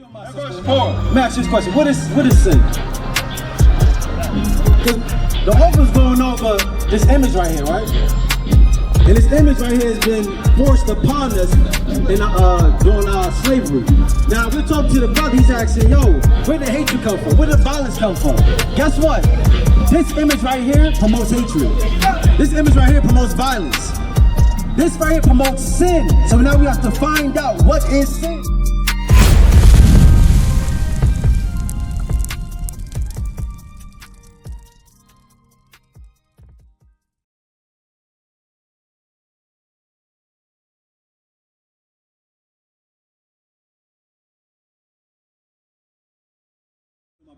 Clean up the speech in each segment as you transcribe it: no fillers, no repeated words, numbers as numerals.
And verse 4. Let me ask you this question. What is sin? The author's going over this image right here, right? And this image right here has been forced upon us during slavery. Now, we're talking to the brother, he's asking, yo, where did hatred come from? Where did violence come from? Guess what? This image right here promotes hatred. This image right here promotes violence. This right here promotes sin. So now we have to find out what is sin.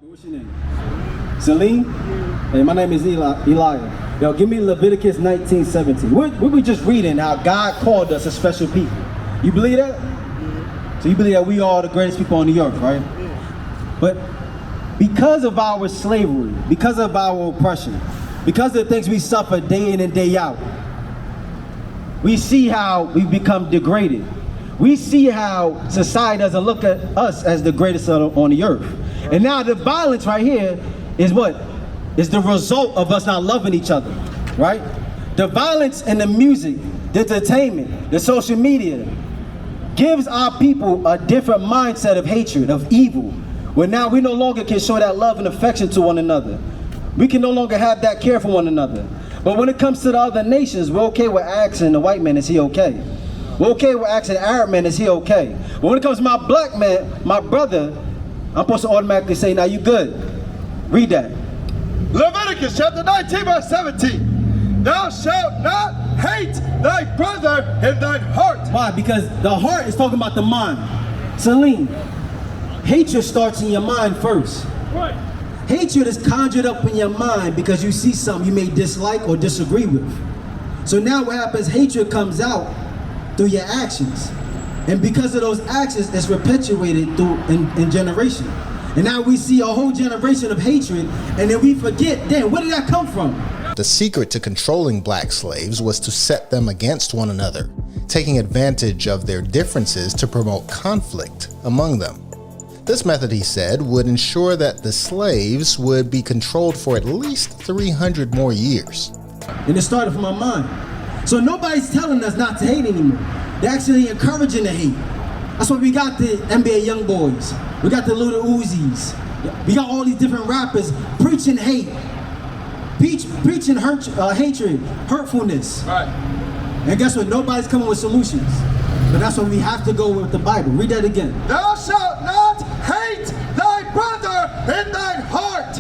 What's your name? Celine? Hey, my name is Elijah. Yo, give me Leviticus 19:17. What we just reading how God called us a special people. You believe that? So you believe that we are the greatest people on the earth, right? But because of our slavery, because of our oppression, because of the things we suffer day in and day out, we see how we become degraded. We see how society doesn't look at us as the greatest on the earth. And now the violence right here is what? Is the result of us not loving each other, right? The violence in the music, the entertainment, the social media gives our people a different mindset of hatred, of evil, where now we no longer can show that love and affection to one another. We can no longer have that care for one another. But when it comes to the other nations, we're okay with asking the white man, is he okay? We're okay with asking the Arab man, is he okay? But when it comes to my black man, my brother, I'm supposed to automatically say, now you good. Read that. Leviticus chapter 19 verse 17. Thou shalt not hate thy brother in thine heart. Why? Because the heart is talking about the mind. Celine, hatred starts in your mind first. Right. Hatred is conjured up in your mind because you see something you may dislike or disagree with. So now what happens, hatred comes out through your actions. And because of those actions, it's perpetuated through in generation. And now we see a whole generation of hatred, and then we forget, damn, where did that come from? The secret to controlling black slaves was to set them against one another, taking advantage of their differences to promote conflict among them. This method, he said, would ensure that the slaves would be controlled for at least 300 more years. And it started from our mind. So nobody's telling us not to hate anymore. They're actually encouraging the hate. That's why we got the NBA young boys. We got the little Uzis. We got all these different rappers preaching hate. Preaching hatred, hurtfulness. Right. And guess what? Nobody's coming with solutions. But that's why we have to go with the Bible. Read that again. Thou shalt not hate thy brother in thine heart.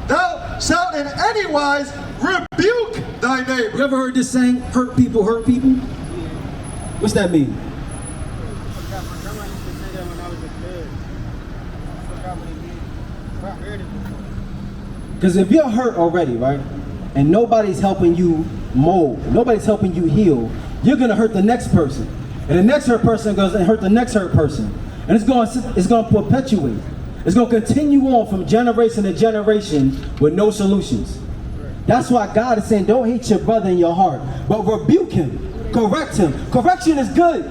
Thou shalt in any wise rebuke thy neighbor. You ever heard this saying, hurt people hurt people? What's that mean? Because if you're hurt already, right, and nobody's helping you mold, nobody's helping you heal, you're gonna hurt the next person, and the next hurt person goes and hurt the next hurt person, and it's gonna perpetuate. It's gonna continue on from generation to generation with no solutions. That's why God is saying, don't hate your brother in your heart, but rebuke him. Correct him. Correction is good.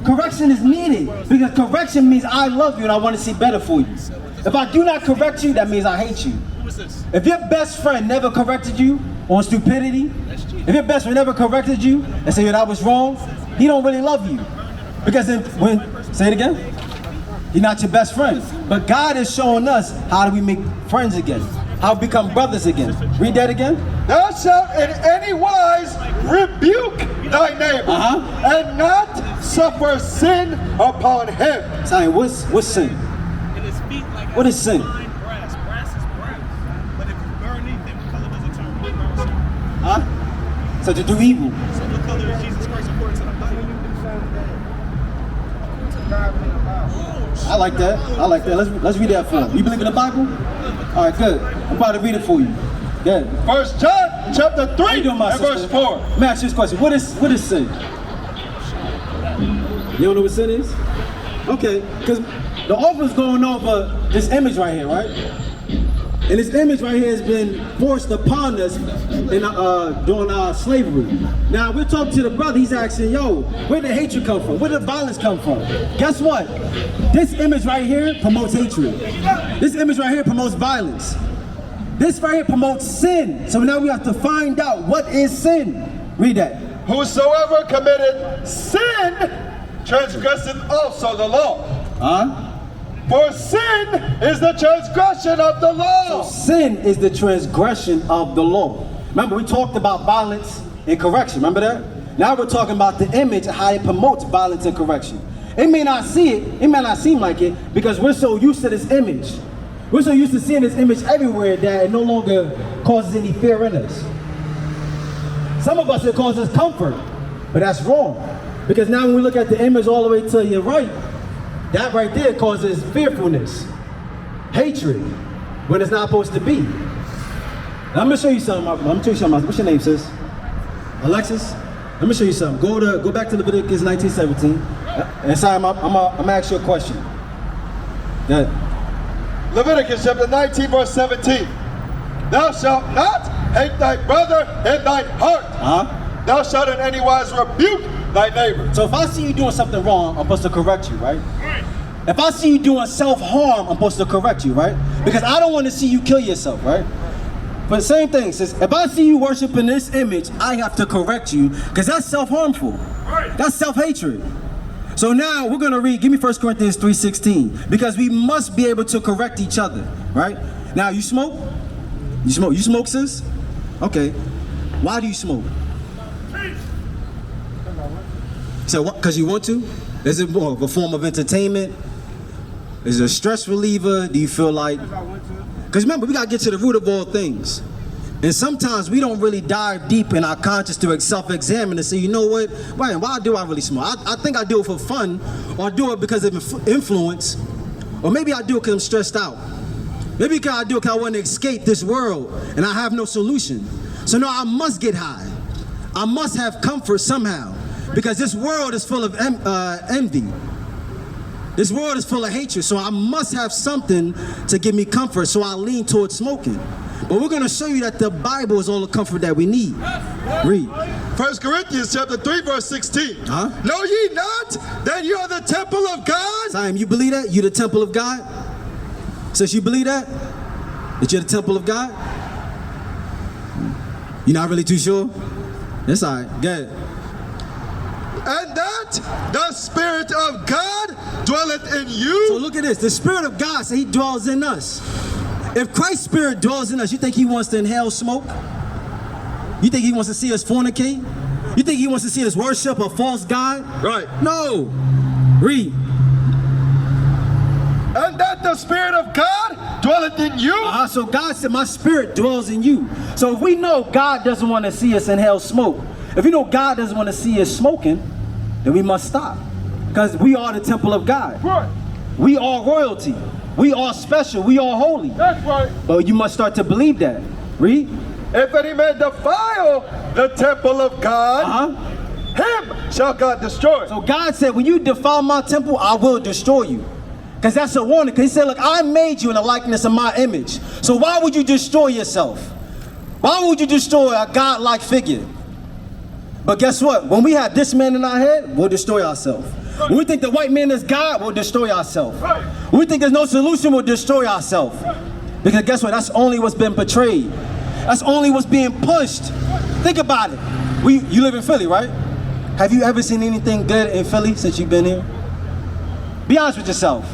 Correction is needed because correction means I love you and I want to see better for you. If I do not correct you, that means I hate you. If your best friend never corrected you on stupidity, if your best friend never corrected you and said, that was wrong, he don't really love you. Because say it again, he's not your best friend. But God is showing us how do we make friends again, how to become brothers again. Read that again. Thou shalt in any wise rebuke thy neighbor and not suffer sin upon him. Sorry, what's sin? What is sin? Brass is brown, but if you burn anything, what color does it turn when it burns it? So to do evil. So what color is Jesus Christ according to the Bible? I like that. I like that. Let's read that for him. You believe in the Bible? All right, good. I'm about to read it for you. Good. 1 John chapter 3 and verse 4. Let me ask you this question. What is sin? You don't know what sin is? Okay, because the author's going over this image right here, right? And this image right here has been forced upon us during our slavery. Now we're talking to the brother, he's asking, yo, where did the hatred come from? Where did the violence come from? Guess what? This image right here promotes hatred. This image right here promotes violence. This right here promotes sin. So now we have to find out what is sin. Read that. Whosoever committed sin transgresseth also the law. For sin is the transgression of the law. So sin is the transgression of the law. Remember, we talked about violence and correction. Remember that? Now we're talking about the image and how it promotes violence and correction. It may not see it, it may not seem like it, because we're so used to this image. We're so used to seeing this image everywhere that it no longer causes any fear in us. Some of us, it causes comfort, but that's wrong. Because now when we look at the image all the way to your right, that right there causes fearfulness, hatred, when it's not supposed to be. Now, I'm gonna show you something. I'm gonna show you something. What's your name, sis? Alexis? Let me show you something. Go back to Leviticus 19:17. And sorry, I'm gonna ask you a question. That Leviticus chapter 19, verse 17. Thou shalt not hate thy brother in thy heart. Thou shalt in any wise rebuke thy neighbor. So if I see you doing something wrong, I'm supposed to correct you, right? If I see you doing self-harm, I'm supposed to correct you, right? Because I don't want to see you kill yourself, right? But same thing, sis. If I see you worshiping this image, I have to correct you because that's self-harmful. That's self-hatred. So now we're gonna read, give me 1 Corinthians 3:16, because we must be able to correct each other, right? Now, you smoke? You smoke, sis? Okay. Why do you smoke? So what, because you want to? Is it more of a form of entertainment? Is it a stress reliever? Do you feel like? Because remember, we gotta get to the root of all things. And sometimes we don't really dive deep in our conscience to self-examine and say, you know what, Brian, why do I really smoke? I think I do it for fun, or I do it because of influence, or maybe I do it because I'm stressed out. Maybe I do it because I want to escape this world and I have no solution. So no, I must get high. I must have comfort somehow, because this world is full of envy. This world is full of hatred, so I must have something to give me comfort, so I lean towards smoking. But we're going to show you that the Bible is all the comfort that we need. Read. 1 Corinthians chapter 3, verse 16. Know ye not that you are the temple of God? Simon, you believe that? You're the temple of God? Sis, you believe that? That you're the temple of God? You're not really too sure? That's all right. Go ahead. And that the Spirit of God dwelleth in you. So look at this. The Spirit of God, so he dwells in us. If Christ's Spirit dwells in us, you think he wants to inhale smoke? You think he wants to see us fornicate? You think he wants to see us worship a false god? Right. No. Read. And that the Spirit of God dwelleth in you. So God said, my Spirit dwells in you. So if we know God doesn't want to see us inhale smoke, if we know God doesn't want to see us smoking, then we must stop. Because we are the temple of God. Right. We are royalty. We are special. We are holy. That's right. But you must start to believe that. Read. If any man defile the temple of God, him shall God destroy. So God said, when you defile my temple, I will destroy you. Because that's a warning. Because he said, look, I made you in the likeness of my image. So why would you destroy yourself? Why would you destroy a God-like figure? But guess what? When we have this man in our head, we'll destroy ourselves. When we think the white man is God, we'll destroy ourselves. When we think there's no solution, we'll destroy ourselves. Because guess what? That's only what's been portrayed. That's only what's being pushed. Think about it. You live in Philly, right? Have you ever seen anything good in Philly since you've been here? Be honest with yourself.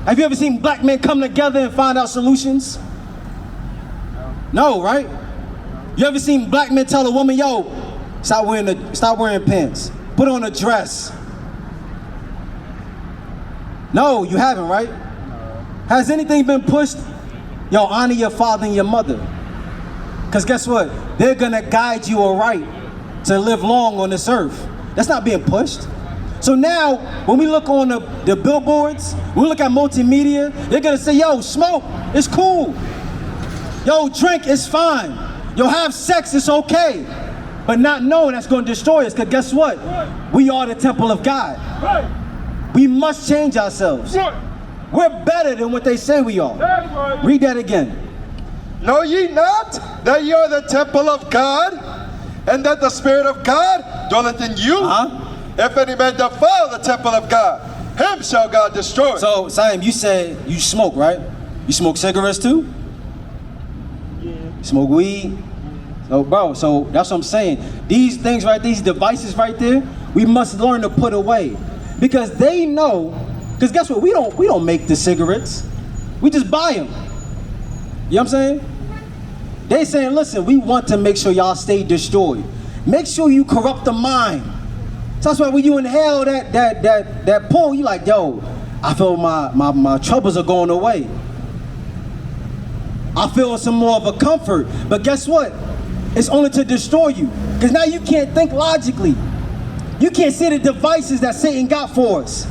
Have you ever seen black men come together and find out solutions? No, right? You ever seen black men tell a woman, yo, stop wearing pants, put on a dress? No, you haven't, right? Has anything been pushed? Yo, honor your father and your mother. Because guess what? They're going to guide you aright to live long on this earth. That's not being pushed. So now, when we look on the billboards, when we look at multimedia, they're going to say, yo, smoke, it's cool. Yo, drink, it's fine. Yo, have sex, it's okay. But not knowing that's going to destroy us, because guess what? We are the temple of God. We must change ourselves. We're better than what they say we are. Read that again. Know ye not that ye are the temple of God, and that the Spirit of God dwelleth in you? If any man defile the temple of God, him shall God destroy. So, Simon, you said you smoke, right? You smoke cigarettes too? Yeah. You smoke weed? So, bro, so that's what I'm saying. These things right, these devices right there, we must learn to put away. Because they know, because guess what? We don't make the cigarettes. We just buy them. You know what I'm saying? They saying, listen, we want to make sure y'all stay destroyed. Make sure you corrupt the mind. So that's why when you inhale that pull, you like, yo, I feel my troubles are going away. I feel some more of a comfort. But guess what? It's only to destroy you. Because now you can't think logically. You can't see the devices that Satan got for us.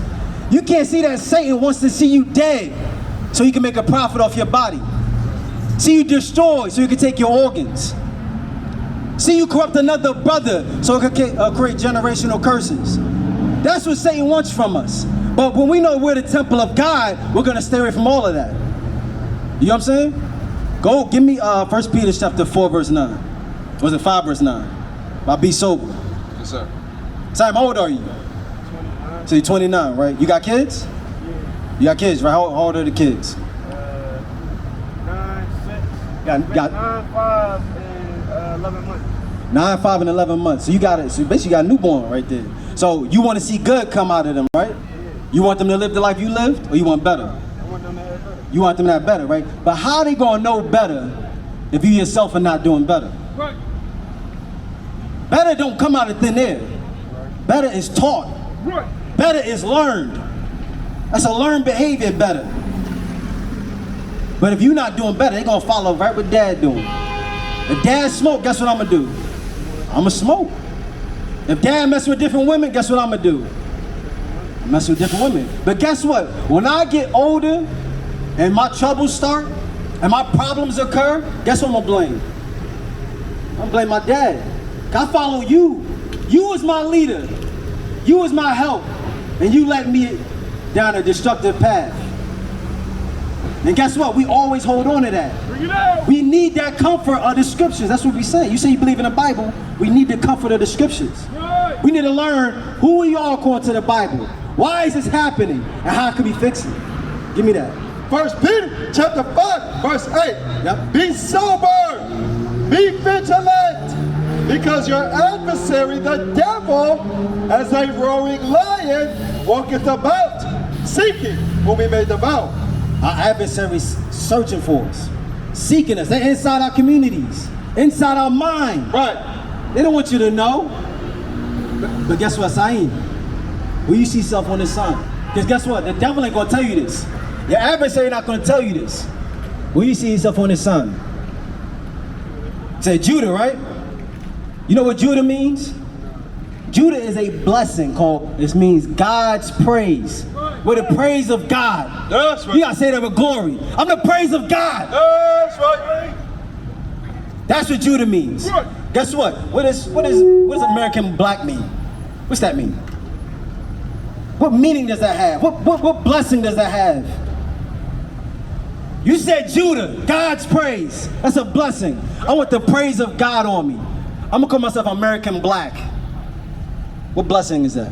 You can't see that Satan wants to see you dead so he can make a profit off your body. See you destroyed so he can take your organs. See you corrupt another brother so it can create generational curses. That's what Satan wants from us. But when we know we're the temple of God, we're going to stay away from all of that. You know what I'm saying? Go, give me 1 Peter chapter 4, verse 9. Was it 5, verse 9? About be sober. Yes, sir. Simon, how old are you? 29. So you're 29, right? You got kids? Yeah. You got kids, right? How old are the kids? 9, 6. Got 9, 5, and 11 months. 9, 5, and 11 months. So you got it. So basically, you got a newborn right there. So you want to see good come out of them, right? You want them to live the life you lived, or you want better? I want them to have better. You want them to have better, right? But how they gonna know better if you yourself are not doing better? Right. Better don't come out of thin air. Better is taught. Right. Better is learned. That's a learned behavior, better. But if you're not doing better, they're gonna follow right what dad doing. If dad smoke, guess what I'm gonna do? I'm gonna smoke. If dad mess with different women, guess what I'm gonna do? I mess with different women. But guess what? When I get older and my troubles start and my problems occur, guess what I'm gonna blame? I'm gonna blame my dad. I follow you. You was my leader. You was my help. And you led me down a destructive path. And guess what? We always hold on to that. Bring it out. We need that comfort of the scriptures. That's what we say. You say you believe in the Bible. We need the comfort of the scriptures. Right. We need to learn who we are according to the Bible. Why is this happening? And how can we fix it? Give me that. 1 Peter chapter 5, verse 8. Yep. Be sober, be vigilant, because your adversary, the devil, as a roaring lion, walketh about, seeking whom he may devour. Our adversaries searching for us, seeking us. They're inside our communities, inside our mind. Right. They don't want you to know. But guess what, Saeed? Will you see yourself on this sign? Because guess what? The devil ain't gonna tell you this. Your adversary not gonna tell you this. Will you see yourself on this sign? Say Judah, right? You know what Judah means? Judah is a blessing called, this means God's praise. We're the praise of God. That's right. You gotta say that with glory. I'm the praise of God. That's right. That's what Judah means. Right. Guess what? What does American black mean? What's that mean? What meaning does that have? What blessing does that have? You said Judah, God's praise. That's a blessing. I want the praise of God on me. I'm gonna call myself American black. What blessing is that?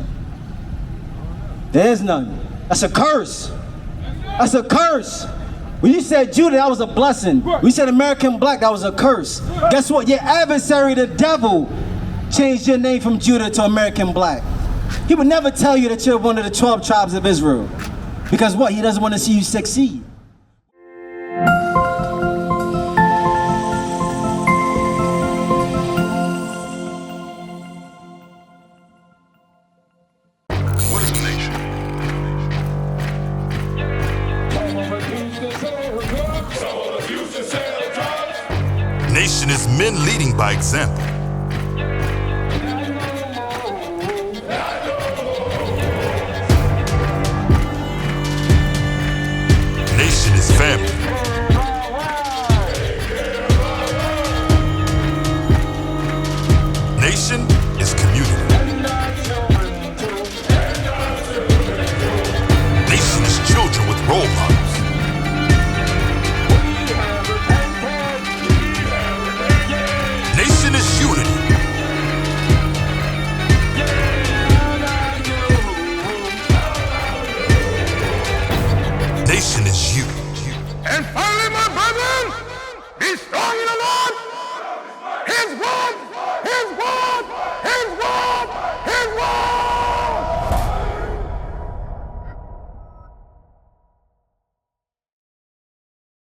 There is none. That's a curse. That's a curse. When you said Judah, that was a blessing. When you said American black, that was a curse. Guess what? Your adversary, the devil, changed your name from Judah to American black. He would never tell you that you're one of the 12 tribes of Israel. Because what? He doesn't want to see you succeed. What is a nation? Nation is men leading by example. Nation is family. Nation is community. Nation is children with role models. nation is you. And finally, my brethren, be strong.